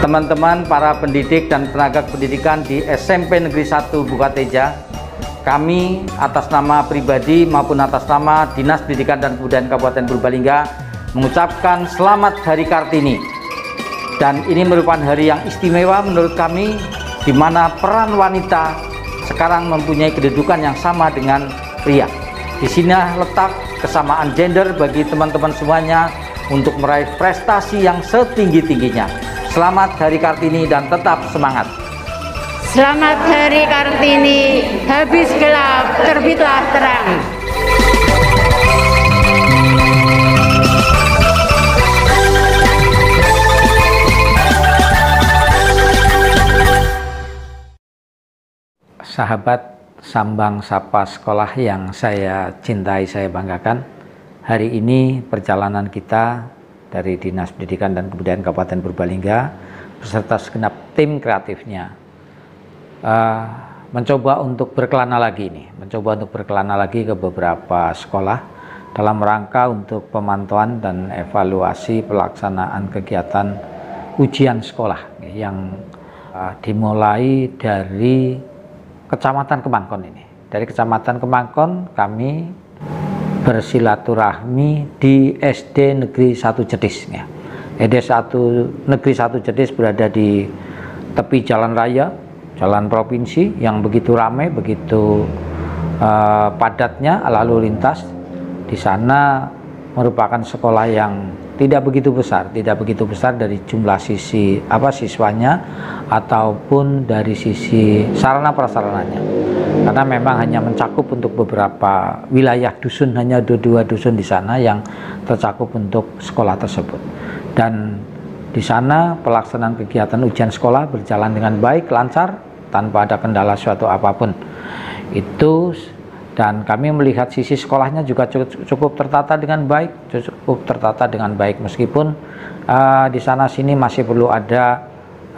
teman-teman para pendidik dan tenaga pendidikan di SMP Negeri 1 Bukateja, kami atas nama pribadi maupun atas nama Dinas Pendidikan dan Kebudayaan Kabupaten Purbalingga mengucapkan selamat Hari Kartini. Dan ini merupakan hari yang istimewa menurut kami, di mana peran wanita sekarang mempunyai kedudukan yang sama dengan pria. Di sini letak kesamaan gender bagi teman-teman semuanya untuk meraih prestasi yang setinggi-tingginya. Selamat Hari Kartini dan tetap semangat. Selamat Hari Kartini, habis gelap terbitlah terang. Sahabat Sambang Sapa Sekolah yang saya cintai, saya banggakan, hari ini perjalanan kita dari Dinas Pendidikan dan Kebudayaan Kabupaten Purbalingga beserta segenap tim kreatifnya mencoba untuk berkelana lagi ke beberapa sekolah dalam rangka untuk pemantauan dan evaluasi pelaksanaan kegiatan ujian sekolah yang dimulai dari Kecamatan Kemangkon ini. Dari Kecamatan Kemangkon kami bersilaturahmi di SD Negeri 1 Jetis ya. SD Negeri 1 Jetis berada di tepi jalan raya, jalan provinsi yang begitu ramai, begitu padatnya lalu lintas. Di sana merupakan sekolah yang tidak begitu besar dari jumlah siswanya ataupun dari sisi sarana prasarananya, karena memang hanya mencakup untuk beberapa wilayah dusun, hanya 2 dusun di sana yang tercakup untuk sekolah tersebut. Dan di sana pelaksanaan kegiatan ujian sekolah berjalan dengan baik, lancar, tanpa ada kendala suatu apapun itu. Dan kami melihat sisi sekolahnya juga cukup tertata dengan baik, meskipun di sana sini masih perlu ada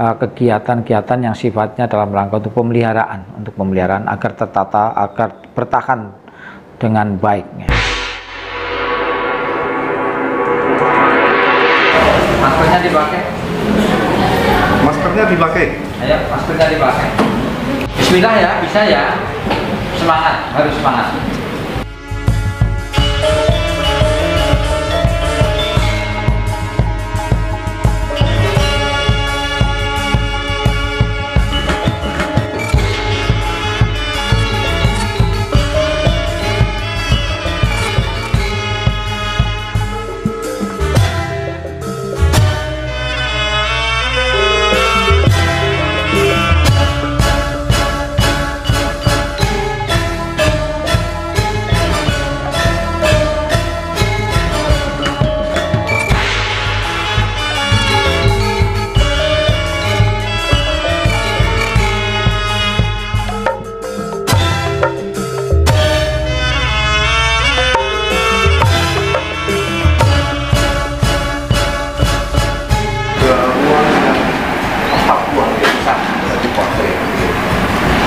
kegiatan-kegiatan yang sifatnya dalam rangka untuk pemeliharaan agar tertata, agar bertahan dengan baik. Maskernya dipakai. Maskernya dipakai. Ayo, maskernya dipakai. Bismillah ya, bisa ya. Semangat, harus semangat.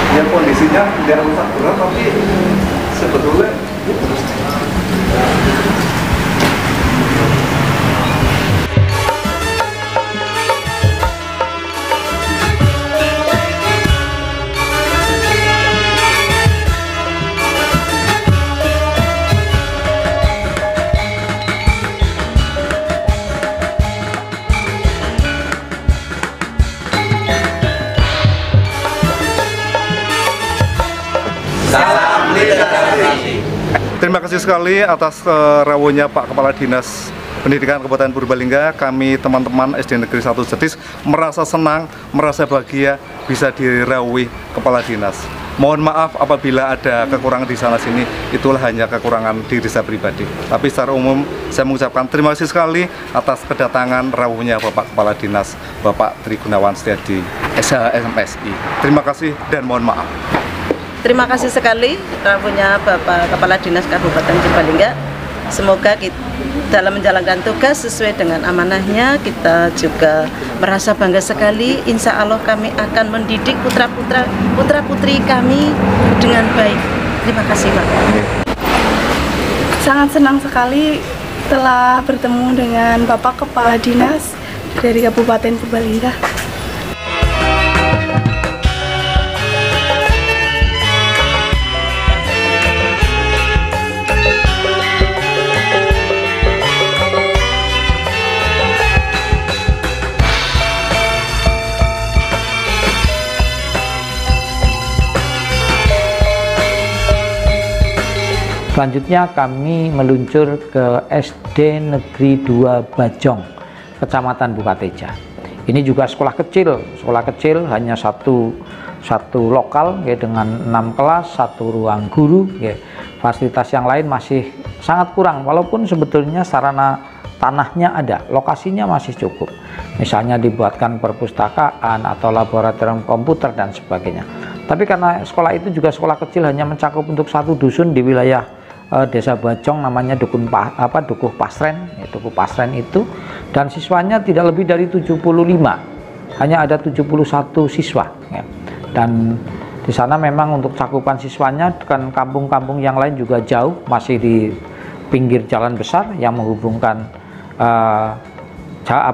Ya kondisinya tidak rusak berat, tapi sebetulnya Salam literasi. terima kasih sekali atas rawuhnya Pak Kepala Dinas Pendidikan Kabupaten Purbalingga. Kami teman-teman SD Negeri 1 Jetis merasa senang, merasa bahagia bisa dirawuhi Kepala Dinas. Mohon maaf apabila ada kekurangan di sana sini, itulah hanya kekurangan diri saya pribadi. Tapi secara umum saya mengucapkan terima kasih sekali atas kedatangan rawuhnya Bapak Kepala Dinas, Bapak Tri Gunawan Setiadi, SMSI. Terima kasih dan mohon maaf. Terima kasih sekali rawuhnya Bapak Kepala Dinas Kabupaten Purbalingga. Semoga kita dalam menjalankan tugas sesuai dengan amanahnya, kita juga merasa bangga sekali. Insya Allah kami akan mendidik putra-putri kami dengan baik. Terima kasih Pak. Sangat senang sekali telah bertemu dengan Bapak Kepala Dinas dari Kabupaten Purbalingga. Selanjutnya kami meluncur ke SD Negeri 2 Bajong, Kecamatan Bukateja. Ini juga sekolah kecil hanya satu lokal ya, dengan 6 kelas, 1 ruang guru ya. Fasilitas yang lain masih sangat kurang, walaupun sebetulnya sarana tanahnya ada, lokasinya masih cukup. Misalnya dibuatkan perpustakaan atau laboratorium komputer dan sebagainya. Tapi karena sekolah itu juga sekolah kecil, hanya mencakup untuk 1 dusun di wilayah Desa Bajong, namanya Dukuh Pasren, ya, Dukuh Pasren itu, dan siswanya tidak lebih dari 75, hanya ada 71 siswa ya. Dan di sana memang untuk cakupan siswanya kan kampung-kampung yang lain juga jauh, masih di pinggir jalan besar yang menghubungkan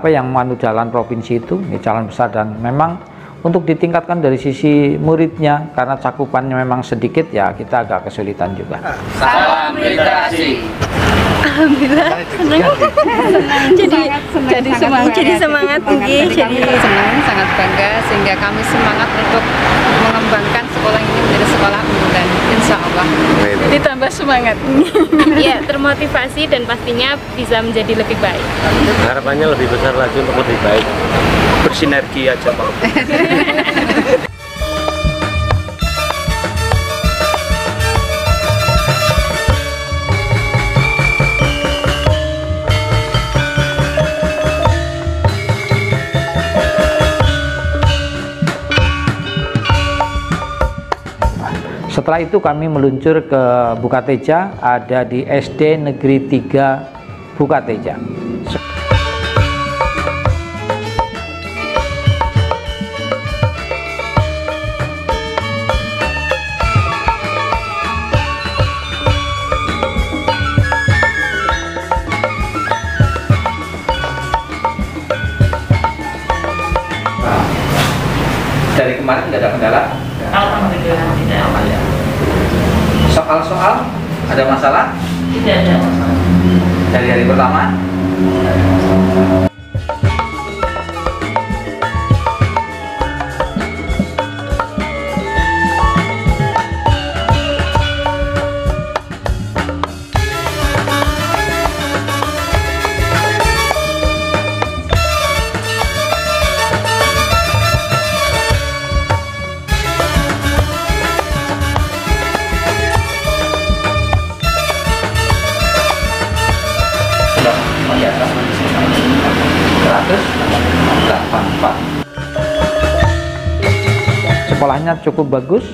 yang menuju jalan provinsi itu, ya, jalan besar. Dan memang untuk ditingkatkan dari sisi muridnya, karena cakupannya memang sedikit ya, kita agak kesulitan juga. Salam literasi. Alhamdulillah senang. Jadi semangat tinggi, jadi senang, sangat bangga, sehingga kami semangat untuk mengembangkan sekolah ini menjadi sekolah unggulan, insya Allah. ditambah semangat. Ya, termotivasi dan pastinya bisa menjadi lebih baik. Harapannya lebih besar lagi untuk lebih baik. Bersinergi aja, Pak. Setelah itu kami meluncur ke Bukateja, ada di SD Negeri 3 Bukateja. Dari kemarin nggak ada kendala? Alhamdulillah tidak ada. Soal-soal ada masalah? Tidak ada masalah. Dari hari pertama? Sekolahnya cukup bagus,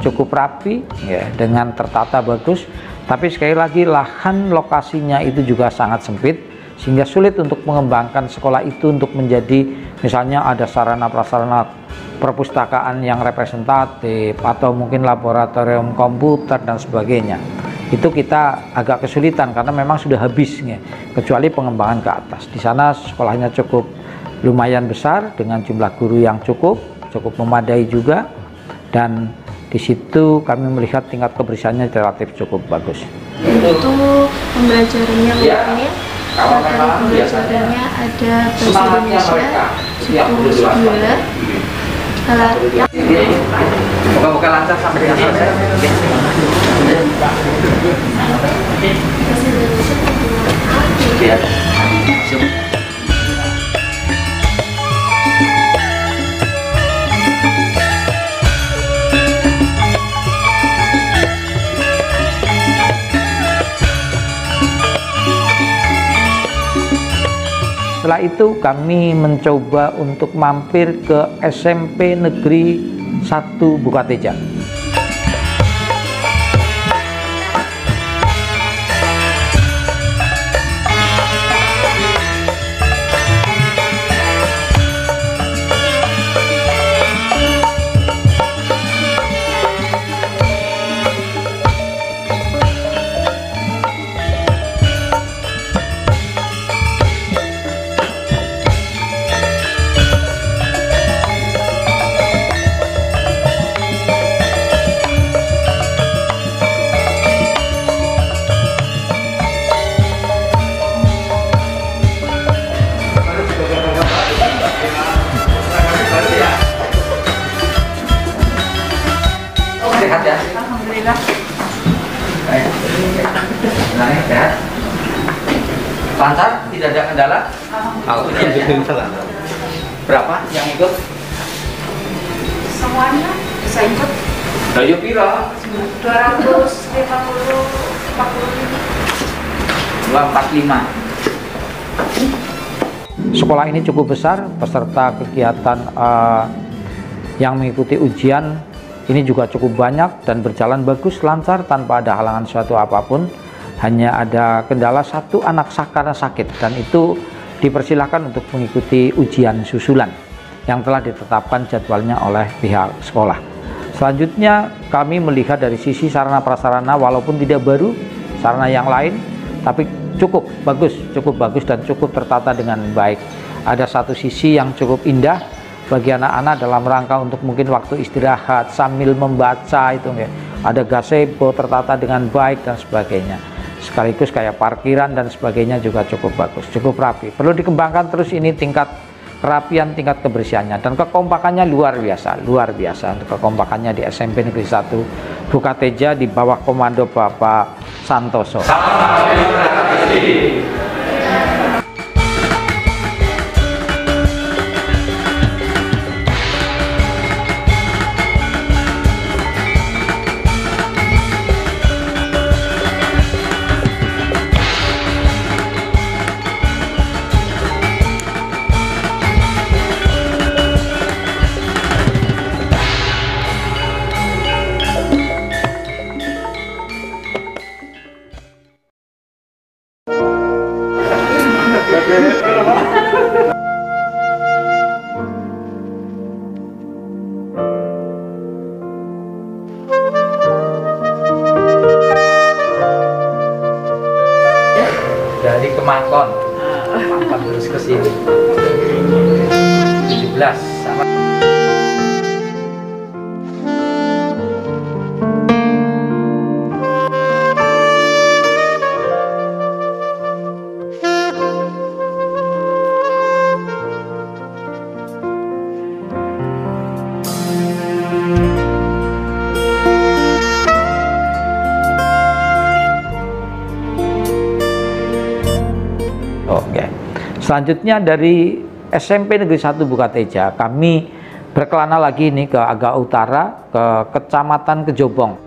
cukup rapi ya, dengan tertata bagus, tapi sekali lagi lahan lokasinya itu juga sangat sempit, sehingga sulit untuk mengembangkan sekolah itu untuk menjadi, misalnya ada sarana prasarana perpustakaan yang representatif atau mungkin laboratorium komputer dan sebagainya. Itu kita agak kesulitan karena memang sudah habis ya, kecuali pengembangan ke atas. Di sana sekolahnya cukup lumayan besar dengan jumlah guru yang cukup memadai juga, dan di situ kami melihat tingkat kebersihannya relatif cukup bagus. Itu pembelajarannya lumayan. Materi pembelajarannya ada bahasa Indonesia, suku Sunda, Moga-moga lancar sampai dengan selesai. Ya. Setelah itu kami mencoba untuk mampir ke SMP Negeri 1 Bukateja. Sehat ya? Alhamdulillah. Baik. Gimana, sehat? Lancar? Tidak ada kendala? Oh, tidak ada kendala. Berapa yang ikut? Semuanya bisa ikut. Ayo pira? 250, 245. Sekolah ini cukup besar, peserta kegiatan yang mengikuti ujian ini juga cukup banyak dan berjalan bagus, lancar tanpa ada halangan suatu apapun. Hanya ada kendala satu anak karena sakit, dan itu dipersilahkan untuk mengikuti ujian susulan yang telah ditetapkan jadwalnya oleh pihak sekolah. Selanjutnya kami melihat dari sisi sarana prasarana, walaupun tidak baru sarana yang lain, tapi cukup bagus dan cukup tertata dengan baik. Ada satu sisi yang cukup indah bagi anak-anak dalam rangka untuk mungkin waktu istirahat sambil membaca itu ya. Ada gazebo tertata dengan baik dan sebagainya. Sekaligus kayak parkiran dan sebagainya juga cukup bagus, cukup rapi. Perlu dikembangkan terus ini tingkat kerapian, tingkat kebersihannya, dan kekompakannya luar biasa untuk kekompakannya di SMP Negeri 1 Bukateja di bawah komando Bapak Santoso. Dari Kemangkon, terus ke sini 17 sama. Oke. Selanjutnya dari SMP Negeri 1 Bukateja kami berkelana lagi nih ke agak utara, ke Kecamatan Kejobong.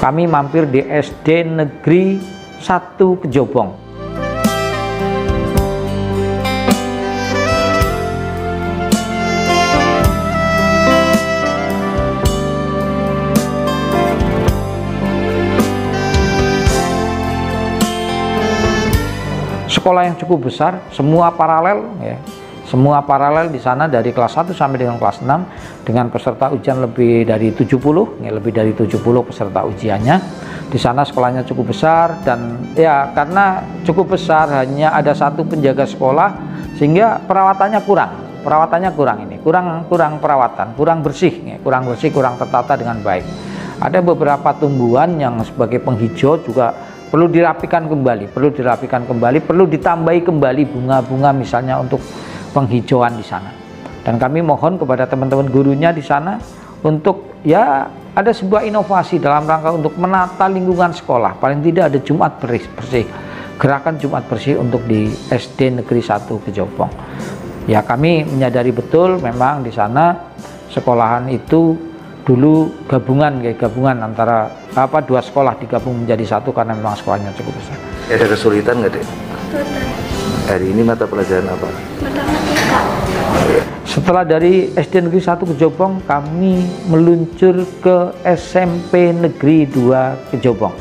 Kami mampir di SD Negeri 1 Kejobong. Sekolah yang cukup besar, semua paralel ya. Semua paralel di sana dari kelas 1 sampai dengan kelas 6 dengan peserta ujian lebih dari 70, ya, lebih dari 70 peserta ujiannya. Di sana sekolahnya cukup besar dan ya karena cukup besar hanya ada satu penjaga sekolah sehingga perawatannya kurang. Perawatannya kurang ini, kurang perawatan, kurang bersih, kurang tertata dengan baik. Ada beberapa tumbuhan yang sebagai penghijau juga perlu dirapikan kembali, perlu ditambahi kembali bunga-bunga misalnya untuk penghijauan di sana. Dan kami mohon kepada teman-teman gurunya di sana untuk ya ada sebuah inovasi dalam rangka untuk menata lingkungan sekolah. Paling tidak ada Jumat bersih, gerakan Jumat bersih untuk di SD Negeri 1 Kejobong. Ya kami menyadari betul memang di sana sekolahan itu dulu gabungan antara dua sekolah digabung menjadi satu karena memang sekolahnya cukup besar. Ada kesulitan nggak, Dek? Hari ini mata pelajaran apa? Matematika. Setelah dari SD Negeri 1 Kejobong, kami meluncur ke SMP Negeri 2 Kejobong.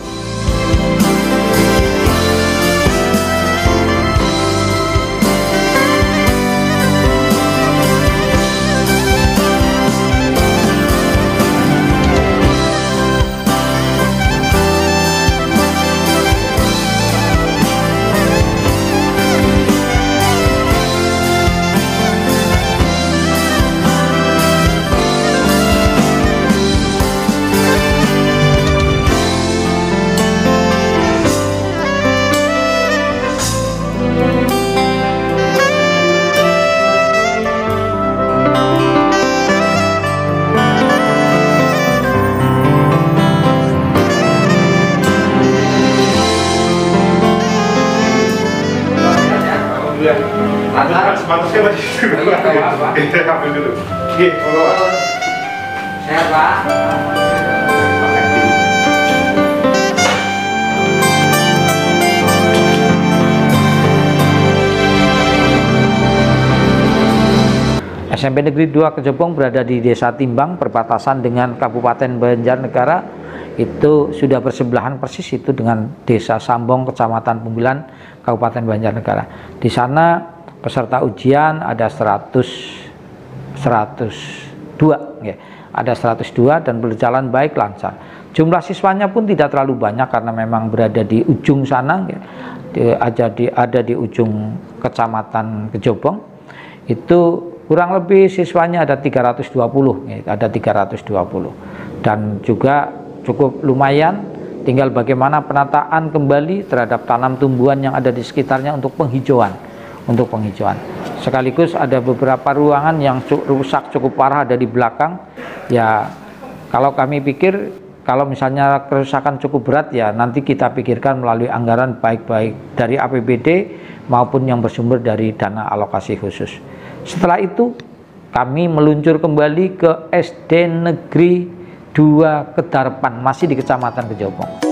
Sepatutnya masih ambil dulu. Sehat, Pak. SMP Negeri 2 Kejobong berada di Desa Timbang, perbatasan dengan Kabupaten Banjarnegara. Itu sudah bersebelahan persis itu dengan Desa Sambong, Kecamatan Pumbilan, Kabupaten Banjarnegara. Di sana peserta ujian ada 102 ya. Ada 102 dan berjalan baik, lancar. Jumlah siswanya pun tidak terlalu banyak karena memang berada di ujung sana ya. Ada di ujung Kecamatan Kejobong. Itu kurang lebih siswanya ada 320 ya, ada 320. Dan juga cukup lumayan, tinggal bagaimana penataan kembali terhadap tanam tumbuhan yang ada di sekitarnya untuk penghijauan. Sekaligus ada beberapa ruangan yang rusak cukup parah ada di belakang ya. Kalau kami pikir kalau misalnya kerusakan cukup berat ya nanti kita pikirkan melalui anggaran baik-baik dari APBD maupun yang bersumber dari dana alokasi khusus. Setelah itu kami meluncur kembali ke SD Negeri 2 Kedarpan, masih di Kecamatan Kejobong.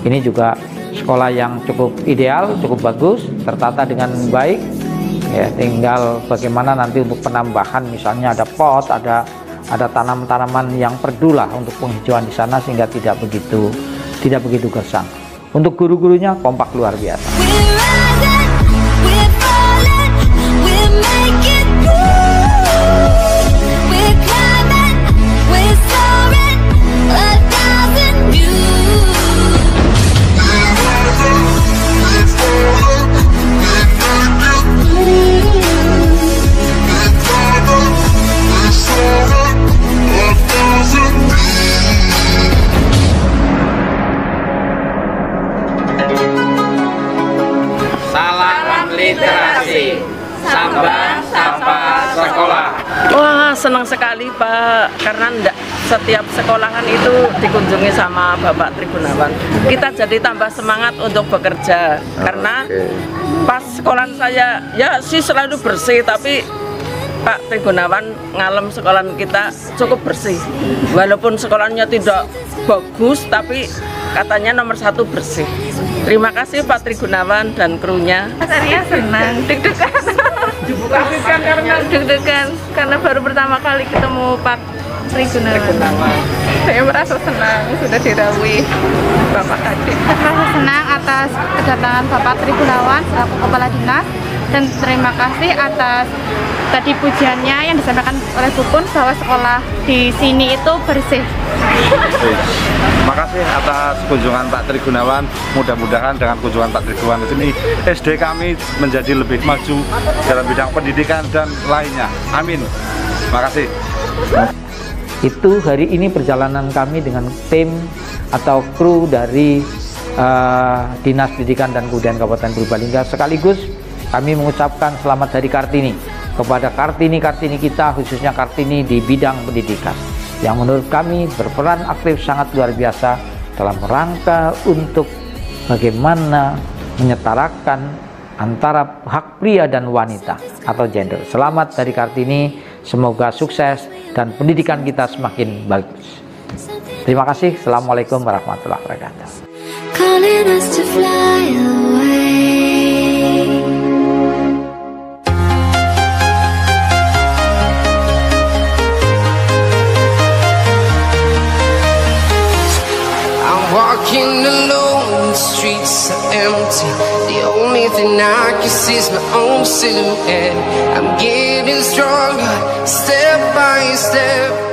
Ini juga sekolah yang cukup ideal, cukup bagus, tertata dengan baik. Ya, tinggal bagaimana nanti untuk penambahan, misalnya ada pot, ada tanam-tanaman yang perlu lah untuk penghijauan di sana sehingga tidak begitu gersang. Untuk guru-gurunya kompak luar biasa. Literasi, Samba Sapa Sekolah. Wah, senang sekali Pak, karena setiap sekolahan itu dikunjungi sama Bapak Tri Gunawan. Kita jadi tambah semangat untuk bekerja, karena pas sekolahan saya ya sih selalu bersih, tapi Pak Tri Gunawan ngalem sekolahan kita cukup bersih. Walaupun sekolahnya tidak bagus, tapi katanya nomor 1 bersih. Terima kasih Pak Tri Gunawan dan krunya. Saya senang, deg-degan karena baru pertama kali ketemu Pak Tri Gunawan. Saya merasa senang sudah dirawih Bapak Kadip. Merasa senang atas kedatangan Bapak Tri Gunawan selaku Kepala Dinas, dan terima kasih atas tadi pujiannya yang disampaikan oleh Bu Pun bahwa sekolah di sini itu bersih. Terima kasih atas kunjungan Pak Tri Gunawan. Mudah-mudahan dengan kunjungan Pak Tri Gunawan ke sini SD kami menjadi lebih maju dalam bidang pendidikan dan lainnya. Amin. Terima kasih. Itu hari ini perjalanan kami dengan tim atau kru dari Dinas Pendidikan dan Kebudayaan Kabupaten Purbalingga, sekaligus kami mengucapkan selamat Hari Kartini kepada Kartini-Kartini kita, khususnya Kartini di bidang pendidikan, yang menurut kami berperan aktif sangat luar biasa dalam rangka untuk bagaimana menyetarakan antara hak pria dan wanita atau gender. Selamat Hari Kartini, semoga sukses dan pendidikan kita semakin bagus. Terima kasih. Assalamualaikum warahmatullahi wabarakatuh. Calling us to fly away. I'm walking alone, the streets are empty. The only thing I can see is my own silhouette. I'm getting stronger, step by step.